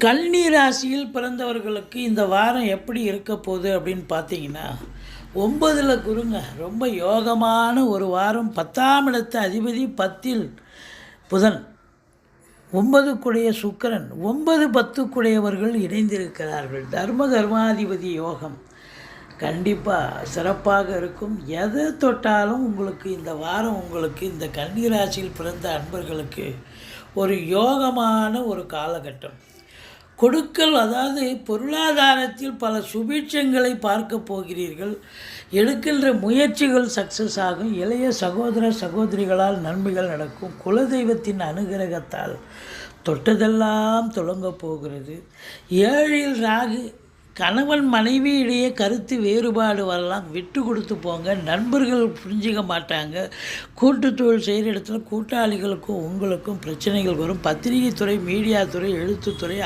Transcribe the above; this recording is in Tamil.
கன்னி ராசியில் பிறந்தவர்களுக்கு இந்த வாரம் எப்படி இருக்க போகுது அப்படின்னு பார்த்தீங்கன்னா, 9ல் குருங்க. ரொம்ப யோகமான ஒரு வாரம். 10ஆம் இடத்து அதிபதி 10ல் புதன், 9க்குடைய சுக்கிரன், 9, 10க்குடையவர்கள் இணைந்திருக்கிறார்கள். தர்மாதிபதி யோகம் கண்டிப்பாக சிறப்பாக இருக்கும். எதை தொட்டாலும் உங்களுக்கு இந்த வாரம் இந்த கன்னி ராசியில் பிறந்த அன்பர்களுக்கு ஒரு யோகமான ஒரு காலகட்டம். கொடுக்கல், அதாவது பொருளாதாரத்தில் பல சுபீட்சங்களை பார்க்க போகிறீர்கள். எடுக்கின்ற முயற்சிகள் சக்ஸஸ் ஆகும். இளைய சகோதர சகோதரிகளால் நன்மைகள் நடக்கும். குலதெய்வத்தின் அனுகிரகத்தால் தொட்டதெல்லாம் தொடங்கப் போகிறது. 7ல் ராகு. கணவன் மனைவி இடையே கருத்து வேறுபாடு வரலாம். விட்டு கொடுத்து போங்க. நண்பர்கள் புரிஞ்சிக்க மாட்டாங்க. கூட்டு தொழில் செய்கிற இடத்துல கூட்டாளிகளுக்கும் உங்களுக்கும் பிரச்சனைகள் வரும். பத்திரிகை துறை, மீடியா துறை, எழுத்துத்துறை,